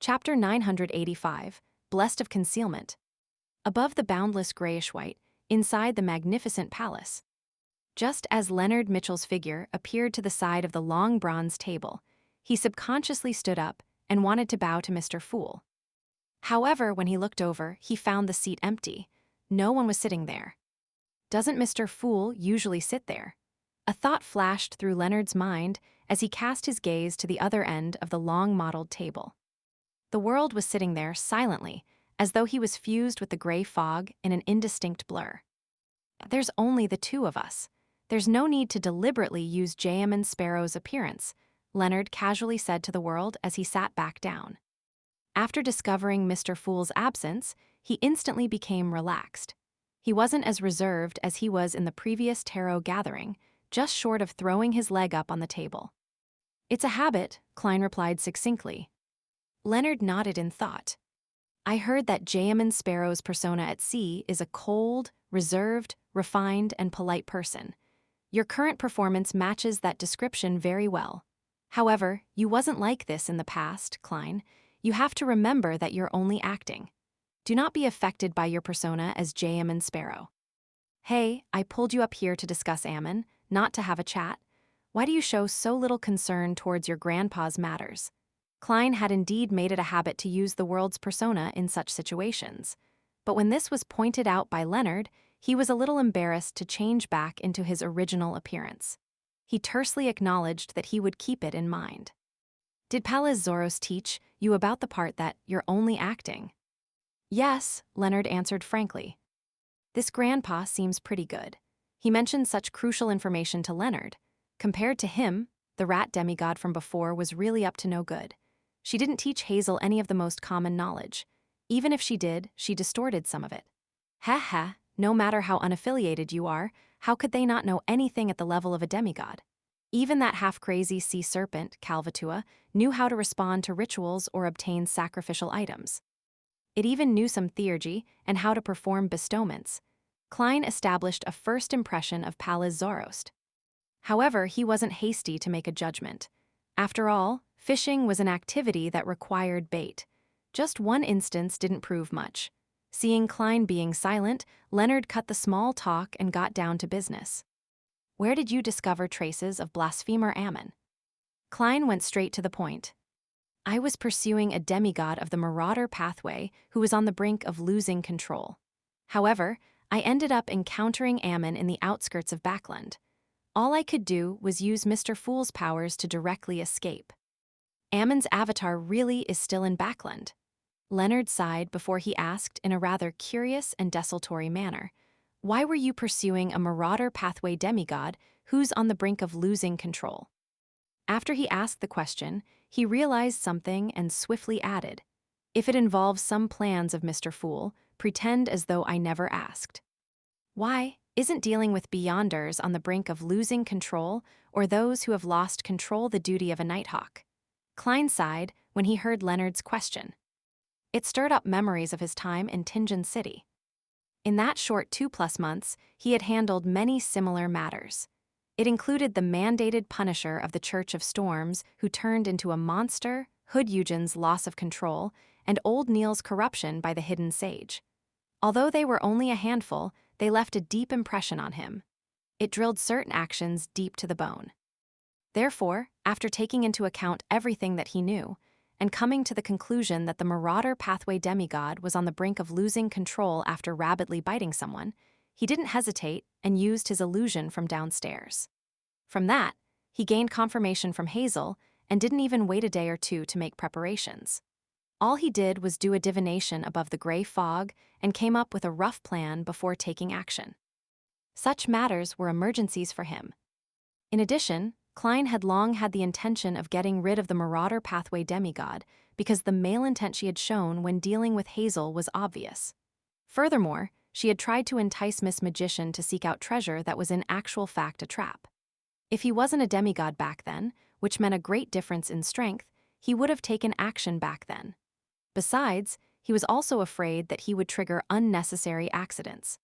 Chapter 985, Blessed of Concealment. Above the boundless grayish-white, inside the magnificent palace. Just as Leonard Mitchell's figure appeared to the side of the long bronze table, he subconsciously stood up and wanted to bow to Mr. Fool. However, when he looked over, he found the seat empty. No one was sitting there. Doesn't Mr. Fool usually sit there? A thought flashed through Leonard's mind as he cast his gaze to the other end of the long-mottled table. The world was sitting there silently, as though he was fused with the gray fog in an indistinct blur. There's only the two of us. There's no need to deliberately use J.M. Sparrow's appearance, Leonard casually said to the world as he sat back down. After discovering Mr. Fool's absence, he instantly became relaxed. He wasn't as reserved as he was in the previous tarot gathering, just short of throwing his leg up on the table. "It's a habit," Klein replied succinctly. Leonard nodded in thought. "I heard that J.M. Sparrow's persona at sea is a cold, reserved, refined, and polite person. Your current performance matches that description very well. However, you wasn't like this in the past, Klein. You have to remember that you're only acting. Do not be affected by your persona as J.M. Sparrow. Hey, I pulled you up here to discuss Ammon, not to have a chat. Why do you show so little concern towards your grandpa's matters?" Klein had indeed made it a habit to use the world's persona in such situations. But when this was pointed out by Leonard, he was a little embarrassed to change back into his original appearance. He tersely acknowledged that he would keep it in mind. "Did Pallas Zoros teach you about the part that you're only acting?" "Yes," Leonard answered frankly. This grandpa seems pretty good. He mentioned such crucial information to Leonard. Compared to him, the rat demigod from before was really up to no good. She didn't teach Hazel any of the most common knowledge. Even if she did, she distorted some of it. Ha, no matter how unaffiliated you are, how could they not know anything at the level of a demigod? Even that half-crazy sea serpent, Calvatua, knew how to respond to rituals or obtain sacrificial items. It even knew some theurgy and how to perform bestowments. Klein established a first impression of Pallas Zoros. However, he wasn't hasty to make a judgment. After all, fishing was an activity that required bait. Just one instance didn't prove much. Seeing Klein being silent, Leonard cut the small talk and got down to business. "Where did you discover traces of blasphemer Ammon?" Klein went straight to the point. "I was pursuing a demigod of the Marauder pathway who was on the brink of losing control. However, I ended up encountering Ammon in the outskirts of Backland. All I could do was use Mr. Fool's powers to directly escape. Ammon's avatar really is still in Backland." Leonard sighed before he asked in a rather curious and desultory manner, "Why were you pursuing a Marauder pathway demigod who's on the brink of losing control?" After he asked the question, he realized something and swiftly added, "If it involves some plans of Mr. Fool, pretend as though I never asked." "Why? Isn't dealing with Beyonders on the brink of losing control or those who have lost control the duty of a Nighthawk?" Klein sighed when he heard Leonard's question. It stirred up memories of his time in Tingen City. In that short 2+ months, he had handled many similar matters. It included the mandated punisher of the Church of Storms who turned into a monster, Hood Eugen's loss of control, and Old Neil's corruption by the Hidden Sage. Although they were only a handful, they left a deep impression on him. It drilled certain actions deep to the bone. Therefore, after taking into account everything that he knew, and coming to the conclusion that the Marauder pathway demigod was on the brink of losing control after rabidly biting someone, he didn't hesitate and used his illusion from downstairs. From that, he gained confirmation from Hazel and didn't even wait a day or two to make preparations. All he did was do a divination above the gray fog and came up with a rough plan before taking action. Such matters were emergencies for him. In addition, Klein had long had the intention of getting rid of the Marauder pathway demigod because the malintent she had shown when dealing with Hazel was obvious. Furthermore, she had tried to entice Miss Magician to seek out treasure that was in actual fact a trap. If he wasn't a demigod back then, which meant a great difference in strength, he would have taken action back then. Besides, he was also afraid that he would trigger unnecessary accidents.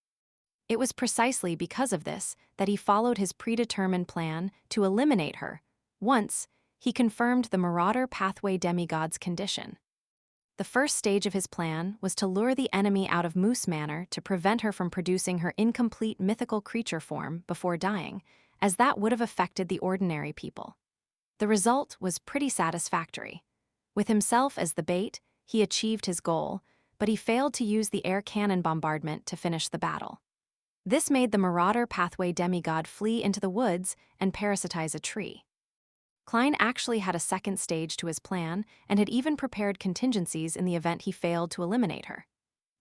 It was precisely because of this that he followed his predetermined plan to eliminate her. Once, he confirmed the Marauder pathway demigod's condition. The first stage of his plan was to lure the enemy out of Moose Manor to prevent her from producing her incomplete mythical creature form before dying, as that would have affected the ordinary people. The result was pretty satisfactory. With himself as the bait, he achieved his goal, but he failed to use the air cannon bombardment to finish the battle. This made the Marauder Pathway demigod flee into the woods and parasitize a tree. Klein actually had a second stage to his plan and had even prepared contingencies in the event he failed to eliminate her.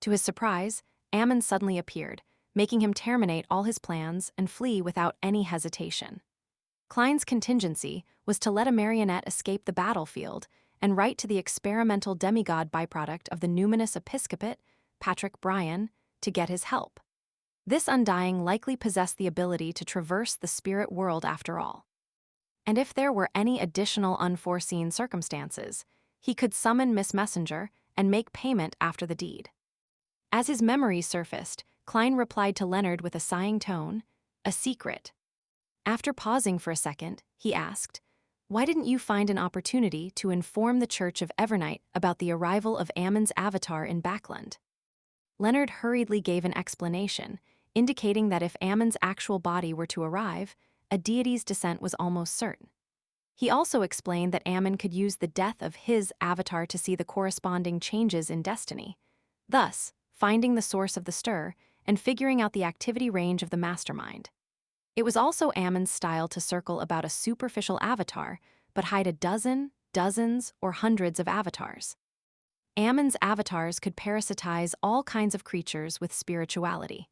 To his surprise, Ammon suddenly appeared, making him terminate all his plans and flee without any hesitation. Klein's contingency was to let a marionette escape the battlefield and write to the experimental demigod byproduct of the numinous episcopate, Patrick Bryan, to get his help. This undying likely possessed the ability to traverse the spirit world after all. And if there were any additional unforeseen circumstances, he could summon Miss Messenger and make payment after the deed. As his memories surfaced, Klein replied to Leonard with a sighing tone, "A secret." After pausing for a second, he asked, "Why didn't you find an opportunity to inform the Church of Evernight about the arrival of Ammon's avatar in Backland?" Leonard hurriedly gave an explanation, indicating that if Ammon's actual body were to arrive, a deity's descent was almost certain. He also explained that Ammon could use the death of his avatar to see the corresponding changes in destiny, thus finding the source of the stir and figuring out the activity range of the mastermind. It was also Ammon's style to circle about a superficial avatar, but hide a dozen, dozens, or hundreds of avatars. Ammon's avatars could parasitize all kinds of creatures with spirituality.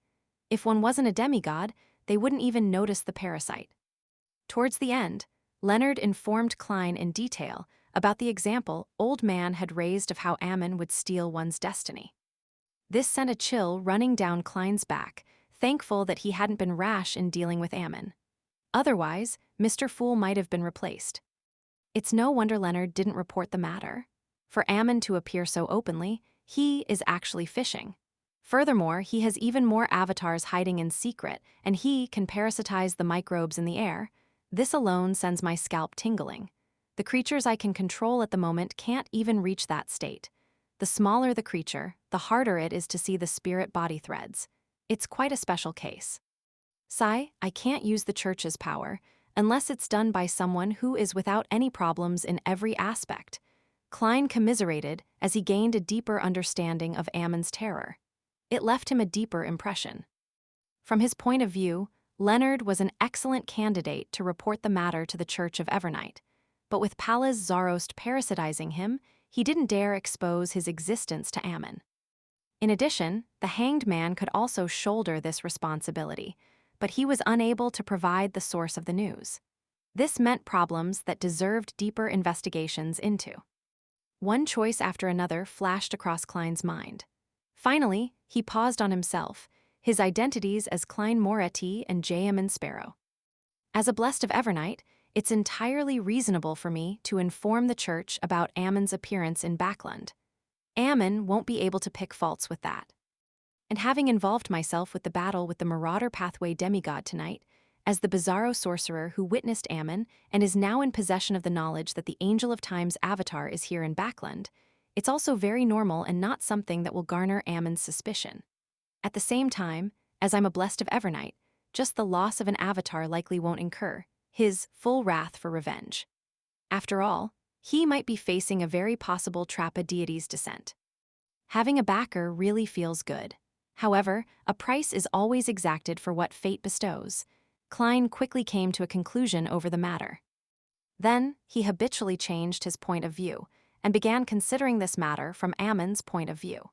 If one wasn't a demigod, they wouldn't even notice the parasite. Towards the end, Leonard informed Klein in detail about the example Old Man had raised of how Ammon would steal one's destiny. This sent a chill running down Klein's back, thankful that he hadn't been rash in dealing with Ammon. Otherwise, Mr. Fool might have been replaced. It's no wonder Leonard didn't report the matter. For Ammon to appear so openly, he is actually fishing. Furthermore, he has even more avatars hiding in secret, and he can parasitize the microbes in the air. This alone sends my scalp tingling. The creatures I can control at the moment can't even reach that state. The smaller the creature, the harder it is to see the spirit body threads. It's quite a special case. I can't use the Church's power unless it's done by someone who is without any problems in every aspect. Klein commiserated as he gained a deeper understanding of Ammon's terror. It left him a deeper impression. From his point of view, Leonard was an excellent candidate to report the matter to the Church of Evernight, but with Pallas Zarost parasitizing him, he didn't dare expose his existence to Ammon. In addition, the Hanged Man could also shoulder this responsibility, but he was unable to provide the source of the news. This meant problems that deserved deeper investigations into. One choice after another flashed across Klein's mind. Finally, he paused on himself, his identities as Klein Moretti and J.M. Sparrow. As a blessed of Evernight, it's entirely reasonable for me to inform the Church about Ammon's appearance in Backland. Ammon won't be able to pick faults with that. And having involved myself with the battle with the Marauder Pathway demigod tonight, as the bizarro sorcerer who witnessed Ammon and is now in possession of the knowledge that the Angel of Time's avatar is here in Backland, it's also very normal and not something that will garner Ammon's suspicion. At the same time, as I'm a blessed of Evernight, just the loss of an avatar likely won't incur his full wrath for revenge. After all, he might be facing a very possible Trappa deity's descent. Having a backer really feels good. However, a price is always exacted for what fate bestows. Klein quickly came to a conclusion over the matter. Then, he habitually changed his point of view and began considering this matter from Ammon's point of view.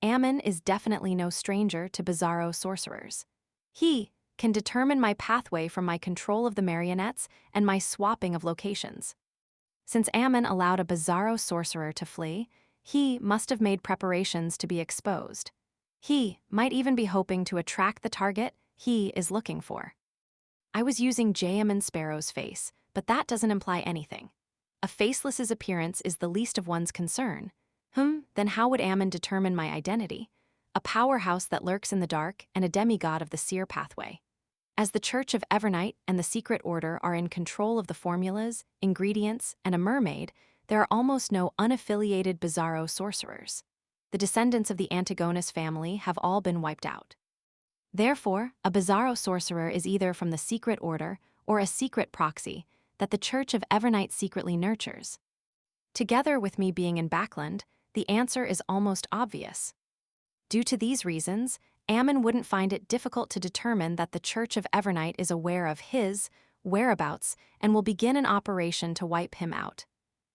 Ammon is definitely no stranger to bizarro sorcerers. He can determine my pathway from my control of the marionettes and my swapping of locations. Since Ammon allowed a bizarro sorcerer to flee, he must have made preparations to be exposed. He might even be hoping to attract the target he is looking for. I was using J.M. Sparrow's face, but that doesn't imply anything. A faceless's appearance is the least of one's concern. Then how would Ammon determine my identity? A powerhouse that lurks in the dark and a demigod of the seer pathway. As the Church of Evernight and the Secret Order are in control of the formulas, ingredients, and a mermaid, there are almost no unaffiliated Bizarro sorcerers. The descendants of the Antigonus family have all been wiped out. Therefore, a Bizarro sorcerer is either from the secret order or a secret proxy that the Church of Evernight secretly nurtures. Together with me being in Backland, the answer is almost obvious. Due to these reasons, Ammon wouldn't find it difficult to determine that the Church of Evernight is aware of his whereabouts and will begin an operation to wipe him out.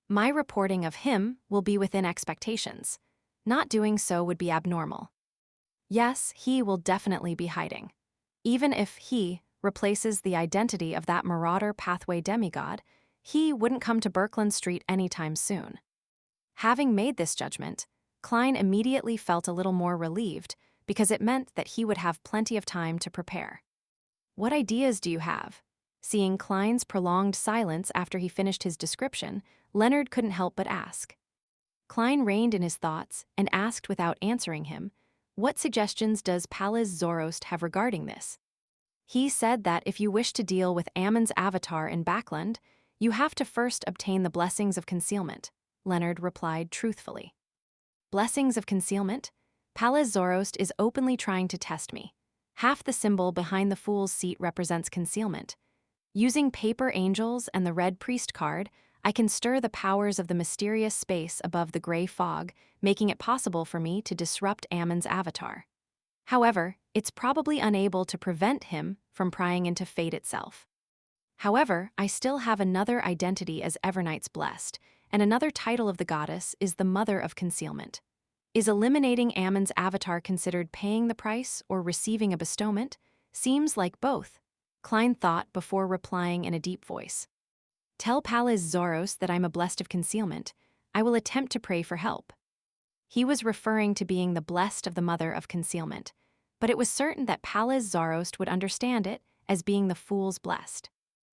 My reporting of him will be within expectations. Not doing so would be abnormal. Yes, he will definitely be hiding. Even if he replaces the identity of that marauder pathway demigod, he wouldn't come to Birkeland Street anytime soon. Having made this judgment, Klein immediately felt a little more relieved because it meant that he would have plenty of time to prepare. What ideas do you have? Seeing Klein's prolonged silence after he finished his description, Leonard couldn't help but ask. Klein reined in his thoughts and asked without answering him, "What suggestions does Pallas Zoroast have regarding this?" He said that if you wish to deal with Ammon's avatar in Backland, you have to first obtain the blessings of concealment, Leonard replied truthfully. Blessings of concealment? Pallas Zoroast is openly trying to test me. Half the symbol behind the Fool's seat represents concealment. Using paper angels and the red priest card, I can stir the powers of the mysterious space above the gray fog, making it possible for me to disrupt Ammon's avatar. However, it's probably unable to prevent him from prying into fate itself. However, I still have another identity as Evernight's Blessed, and another title of the goddess is the Mother of Concealment. Is eliminating Ammon's avatar considered paying the price or receiving a bestowment? Seems like both, Klein thought before replying in a deep voice. Tell Pallas Zoroast that I'm a Blessed of Concealment. I will attempt to pray for help. He was referring to being the blessed of the Mother of Concealment, but it was certain that Pallas Zoroast would understand it as being the Fool's Blessed.